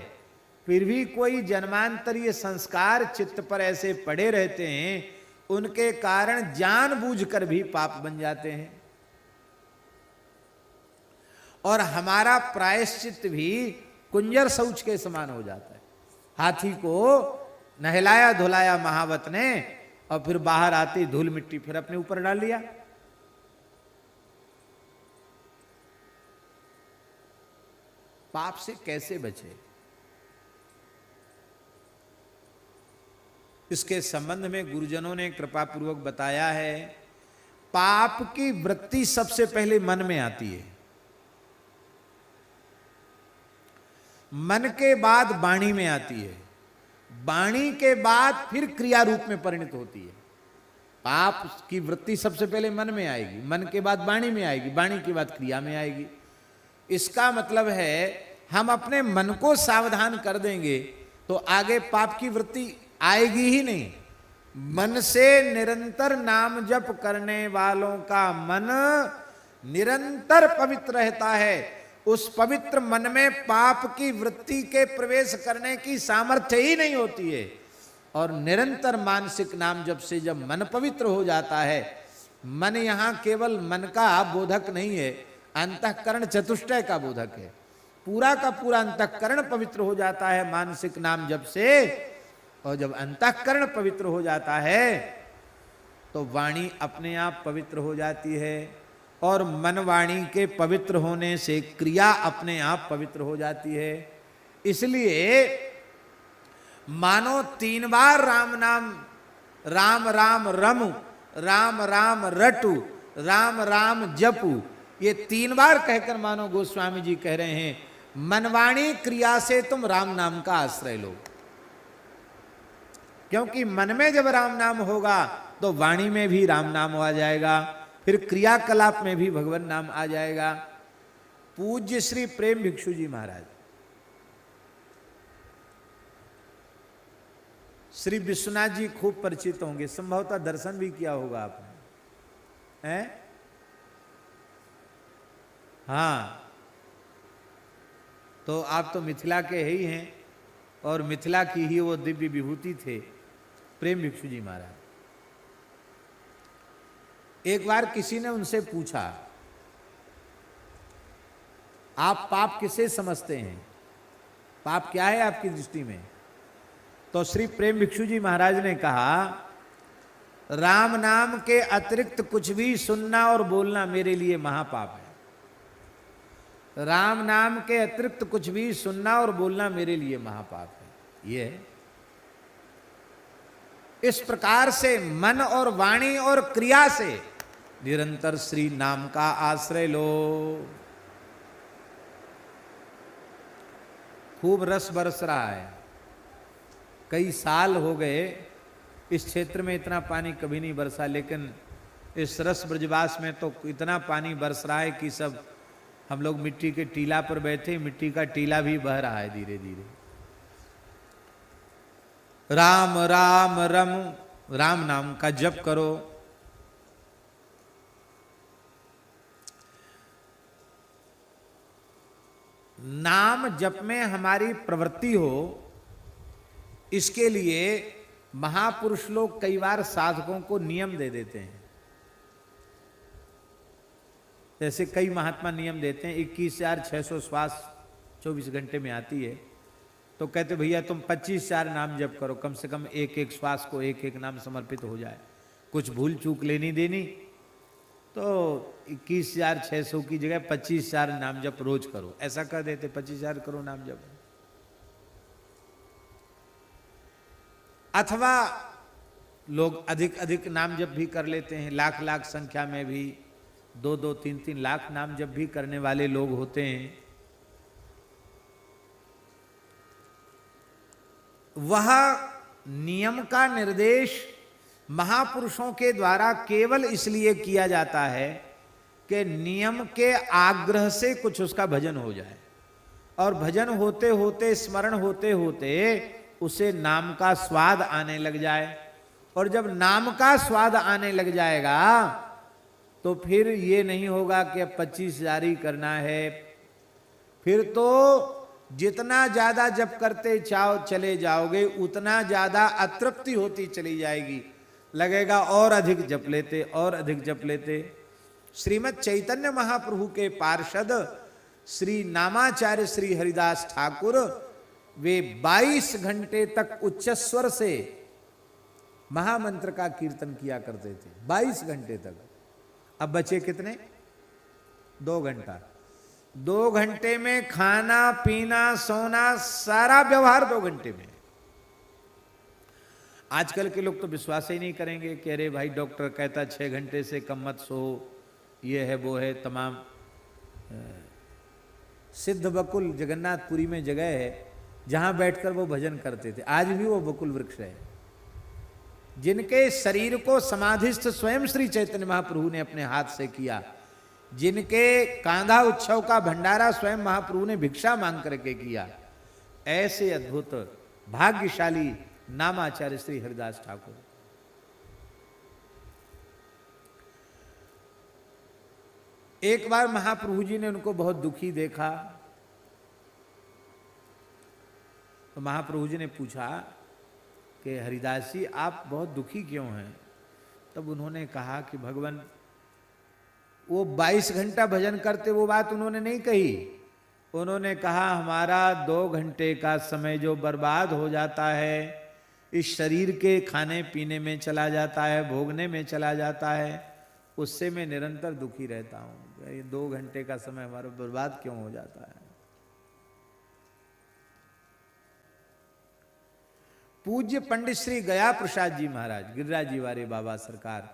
फिर भी कोई जन्मांतरीय संस्कार चित्त पर ऐसे पड़े रहते हैं, उनके कारण जानबूझकर भी पाप बन जाते हैं। और हमारा प्रायश्चित भी कुंजर शौच के समान हो जाता है। हाथी को नहलाया धुलाया महावत ने, और फिर बाहर आती धूल मिट्टी फिर अपने ऊपर डाल लिया। पाप से कैसे बचे, इसके संबंध में गुरुजनों ने कृपा पूर्वक बताया है। पाप की वृत्ति सबसे पहले मन में आती है, मन के बाद वाणी में आती है, वाणी के बाद फिर क्रिया रूप में परिणत होती है। पाप की वृत्ति सबसे पहले मन में आएगी, मन के बाद वाणी में आएगी, वाणी के बाद क्रिया में आएगी। इसका मतलब है हम अपने मन को सावधान कर देंगे तो आगे पाप की वृत्ति आएगी ही नहीं। मन से निरंतर नाम जप करने वालों का मन निरंतर पवित्र रहता है। उस पवित्र मन में पाप की वृत्ति के प्रवेश करने की सामर्थ्य ही नहीं होती है। और निरंतर मानसिक नाम जप से जब मन पवित्र हो जाता है, मन यहां केवल मन का बोधक नहीं है, अंतःकरण चतुष्टय का बोधक है। पूरा का पूरा अंतःकरण पवित्र हो जाता है मानसिक नाम जप से। और जब अंतःकरण पवित्र हो जाता है तो वाणी अपने आप पवित्र हो जाती है, और मन वाणी के पवित्र होने से क्रिया अपने आप पवित्र हो जाती है। इसलिए मानो 3 बार राम नाम, राम राम रमु, राम राम रटु, राम राम जपु, ये 3 बार कहकर मानो गोस्वामी जी कह रहे हैं मनवाणी क्रिया से तुम राम नाम का आश्रय लो। क्योंकि मन में जब राम नाम होगा तो वाणी में भी राम नाम आ जाएगा, फिर क्रियाकलाप में भी भगवान नाम आ जाएगा। पूज्य श्री प्रेम भिक्षु जी महाराज, श्री विश्वनाथ जी खूब परिचित होंगे, संभवतः दर्शन भी किया होगा आपने, हैं? हाँ, तो आप तो मिथिला के ही हैं, और मिथिला की ही वो दिव्य विभूति थे प्रेम भिक्षु जी महाराज। एक बार किसी ने उनसे पूछा, आप पाप किसे समझते हैं, पाप क्या है आपकी दृष्टि में? तो श्री प्रेम भिक्षु जी महाराज ने कहा, राम नाम के अतिरिक्त कुछ भी सुनना और बोलना मेरे लिए महापाप है। राम नाम के अतिरिक्त कुछ भी सुनना और बोलना मेरे लिए महापाप है। ये है। इस प्रकार से मन और वाणी और क्रिया से निरंतर श्री नाम का आश्रय लो। खूब रस बरस रहा है, कई साल हो गए इस क्षेत्र में इतना पानी कभी नहीं बरसा, लेकिन इस रस ब्रजवास में तो इतना पानी बरस रहा है कि सब हम लोग मिट्टी के टीला पर बैठे, मिट्टी का टीला भी बह रहा है धीरे धीरे। राम राम रम, राम नाम का जप करो। नाम जप में हमारी प्रवृत्ति हो, इसके लिए महापुरुष लोग कई बार साधकों को नियम दे देते हैं। जैसे कई महात्मा नियम देते हैं, 21,600 श्वास 24 घंटे में आती है, तो कहते भैया तुम 25,000 नाम जप करो, कम से कम एक एक श्वास को एक एक नाम समर्पित हो जाए, कुछ भूल चूक लेनी देनी, तो 21,600 की जगह 25,000 नाम जप रोज करो, ऐसा कर देते, 25,000 करो नाम जप। अथवा लोग अधिक अधिक नाम जप भी कर लेते हैं, लाख लाख संख्या में भी 2-2, 3-3 लाख नाम जप भी करने वाले लोग होते हैं। वह नियम का निर्देश महापुरुषों के द्वारा केवल इसलिए किया जाता है कि नियम के आग्रह से कुछ उसका भजन हो जाए, और भजन होते होते, स्मरण होते होते उसे नाम का स्वाद आने लग जाए। और जब नाम का स्वाद आने लग जाएगा तो फिर ये नहीं होगा कि अब 25 जारी करना है, फिर तो जितना ज्यादा जप करते चले जाओगे उतना ज्यादा अतृप्ति होती चली जाएगी, लगेगा और अधिक जप लेते और अधिक जप लेते। श्रीमद् चैतन्य महाप्रभु के पार्षद श्री नामाचार्य श्री हरिदास ठाकुर, वे 22 घंटे तक उच्च स्वर से महामंत्र का कीर्तन किया करते थे, 22 घंटे तक। अब बचे कितने? 2 घंटा। 2 घंटे में खाना पीना सोना सारा व्यवहार 2 घंटे में। आजकल के लोग तो विश्वास ही नहीं करेंगे कि अरे भाई डॉक्टर कहता 6 घंटे से कम मत सो, ये है वो है तमाम। सिद्ध बकुल जगन्नाथपुरी में जगह है जहां बैठकर वो भजन करते थे, आज भी वो बकुल वृक्ष है, जिनके शरीर को समाधिस्थ स्वयं श्री चैतन्य महाप्रभु ने अपने हाथ से किया, जिनके कांधा उत्सव का भंडारा स्वयं महाप्रभु ने भिक्षा मांग करके किया। ऐसे अद्भुत भाग्यशाली नामाचार्य श्री हरिदास ठाकुर, एक बार महाप्रभु जी ने उनको बहुत दुखी देखा, तो महाप्रभु जी ने पूछा कि हरिदास जी आप बहुत दुखी क्यों हैं? तब उन्होंने कहा कि भगवान, वो 22 घंटा भजन करते, वो बात उन्होंने नहीं कही। उन्होंने कहा हमारा 2 घंटे का समय जो बर्बाद हो जाता है, इस शरीर के खाने पीने में चला जाता है, भोगने में चला जाता है, उससे मैं निरंतर दुखी रहता हूं। ये 2 घंटे का समय हमारा बर्बाद क्यों हो जाता है? पूज्य पंडित श्री गया प्रसाद जी महाराज, गिरिराज जी वाले बाबा सरकार,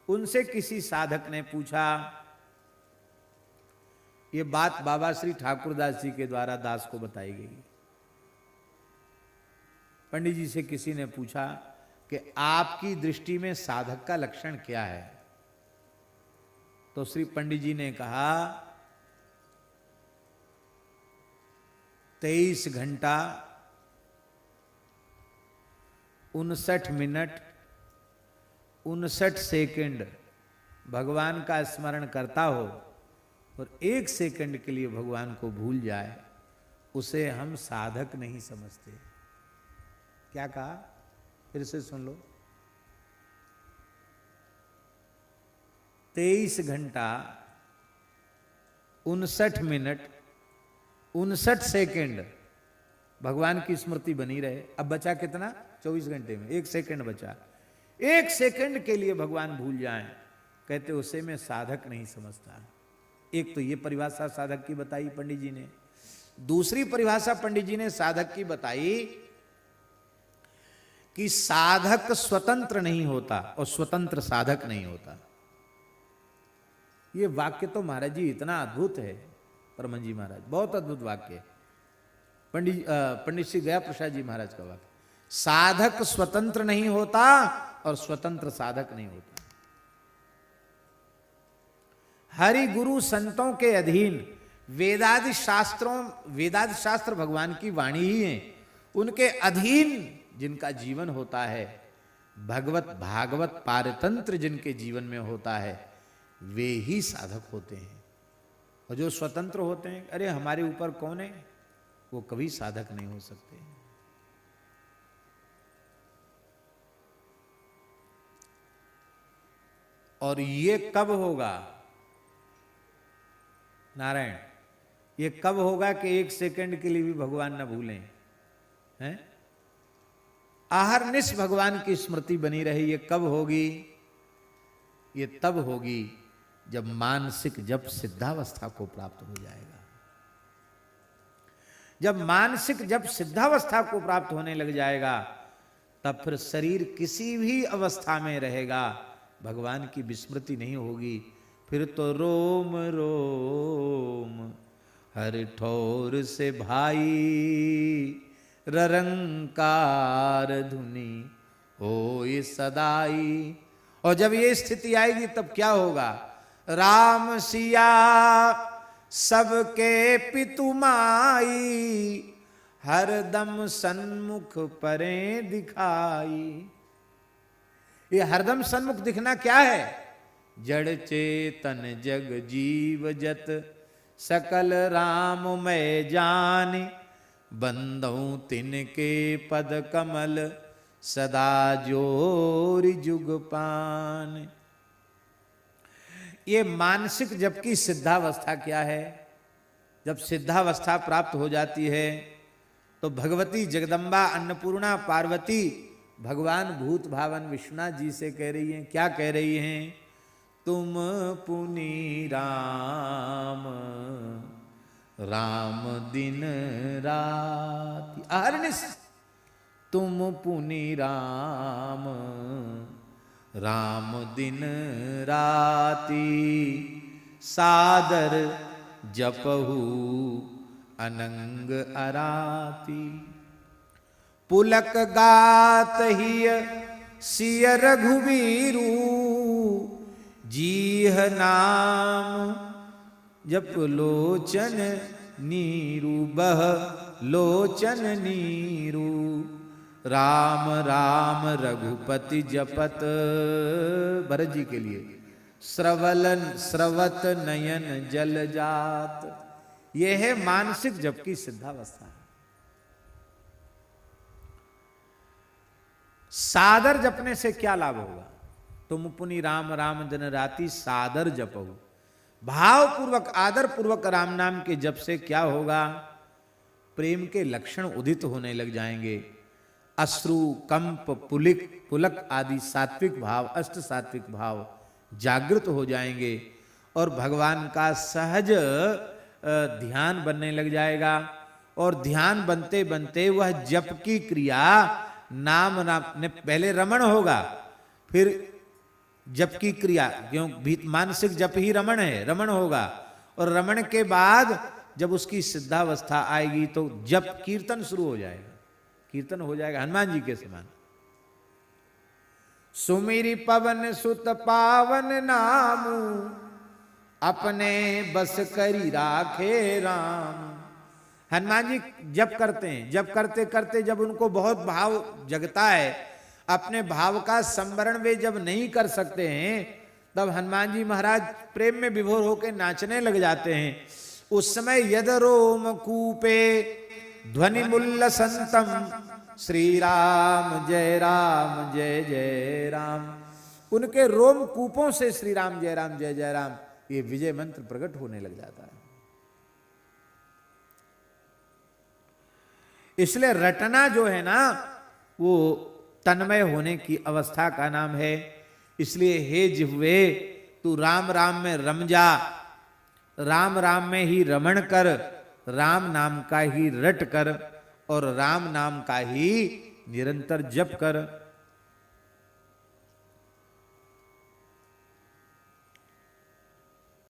उनसे किसी साधक ने पूछा, ये बात बाबा श्री ठाकुरदास जी के द्वारा दास को बताई गई। पंडित जी से किसी ने पूछा कि आपकी दृष्टि में साधक का लक्षण क्या है? तो श्री पंडित जी ने कहा 23 घंटा 59 मिनट 59 सेकंड भगवान का स्मरण करता हो और 1 सेकंड के लिए भगवान को भूल जाए, उसे हम साधक नहीं समझते। क्या कहा? फिर से सुन लो। 23 घंटा 59 मिनट 59 सेकंड भगवान की स्मृति बनी रहे। अब बचा कितना? 24 घंटे में 1 सेकंड बचा। 1 सेकंड के लिए भगवान भूल जाएं, कहते उसे मैं साधक नहीं समझता। एक तो ये परिभाषा साधक की बताई पंडित जी ने। दूसरी परिभाषा पंडित जी ने साधक की बताई कि साधक स्वतंत्र नहीं होता और स्वतंत्र साधक नहीं होता। ये वाक्य तो महाराज जी इतना अद्भुत है, परमहंस जी महाराज, बहुत अद्भुत वाक्य है। पंडित श्री गया प्रसाद जी महाराज का वाक्य, साधक स्वतंत्र नहीं होता और स्वतंत्र साधक नहीं होता। हरि गुरु संतों के अधीन वेदादि शास्त्र भगवान की वाणी ही है, उनके अधीन जिनका जीवन होता है, भगवत भागवत पारतंत्र जिनके जीवन में होता है, वे ही साधक होते हैं। और जो स्वतंत्र होते हैं, अरे हमारे ऊपर कौन है, वो कभी साधक नहीं हो सकते। और ये कब होगा नारायण? ये कब होगा कि 1 सेकंड के लिए भी भगवान न भूलें, हैं? आहरनिश भगवान की स्मृति बनी रही। ये कब होगी? ये तब होगी जब मानसिक जप सिद्धावस्था को प्राप्त हो जाएगा। जब मानसिक जप सिद्धावस्था को प्राप्त होने लग जाएगा, तब फिर शरीर किसी भी अवस्था में रहेगा, भगवान की विस्मृति नहीं होगी। फिर तो रोम रोम हर ठोर से भाई, ररंकार धुनी होए सदाई। और जब ये स्थिति आएगी तब क्या होगा? राम सिया सबके पितु माई, हरदम सन्मुख परे दिखाई। ये हरदम सन्मुख दिखना क्या है? जड़ चेतन जग जीव जत, सकल राम मैं जान, बंदौ तिनके पद कमल, सदा जोरि जुग पान। ये मानसिक जप की सिद्धावस्था क्या है? जब सिद्धावस्था प्राप्त हो जाती है तो भगवती जगदम्बा अन्नपूर्णा पार्वती भगवान भूत भावन विश्वनाथ जी से कह रही हैं, क्या कह रही हैं? तुम पुनि राम राम दिन राति। आहरनिश तुम पुनि राम राम दिन राति, सादर जपहु अनंग अराती। पुलक गात हिय सिय रघुवीरू, जीह नाम जप लोचन नीरू, बह लोचन नीरू। राम राम रघुपति जपत, भरत जी के लिए, स्रवत नयन जल जात। यह है मानसिक जप की सिद्धावस्था। सादर जपने से क्या लाभ होगा? तुम पुनि राम राम दिन राति सादर जपो। भाव पूर्वक आदर पूर्वक राम नाम के जप से क्या होगा? प्रेम के लक्षण उदित होने लग जाएंगे। अश्रु, कंप, पुलक आदि सात्विक भाव, अष्ट सात्विक भाव जागृत हो जाएंगे और भगवान का सहज ध्यान बनने लग जाएगा। और ध्यान बनते बनते वह जप की क्रिया नाम ने पहले रमण होगा, फिर जप की क्रिया, क्यों मानसिक जप ही रमण होगा। और रमण के बाद जब उसकी सिद्धावस्था आएगी तो जप कीर्तन शुरू हो जाएगा। कीर्तन हो जाएगा हनुमान जी के समान। सुमिरि पवन सुत पावन नामू, अपने बस करी राखे राम। हनुमान जी जप करते हैं, जप करते करते जब उनको बहुत भाव जगता है, अपने भाव का संवरण वे जब नहीं कर सकते हैं, तब हनुमान जी महाराज प्रेम में विभोर होकर नाचने लग जाते हैं। उस समय यद रोम कूपे ध्वनि मुल्ल संतम, श्री राम जय जय राम। उनके रोम कूपों से श्री राम जय जय राम ये विजय मंत्र प्रकट होने लग जाता है। इसलिए रटना जो है ना, वो तन्मय होने की अवस्था का नाम है। इसलिए हे जिह्वे, तू राम राम में रम जा, राम राम में ही रमण कर, राम नाम का ही रट कर और राम नाम का ही निरंतर जप कर।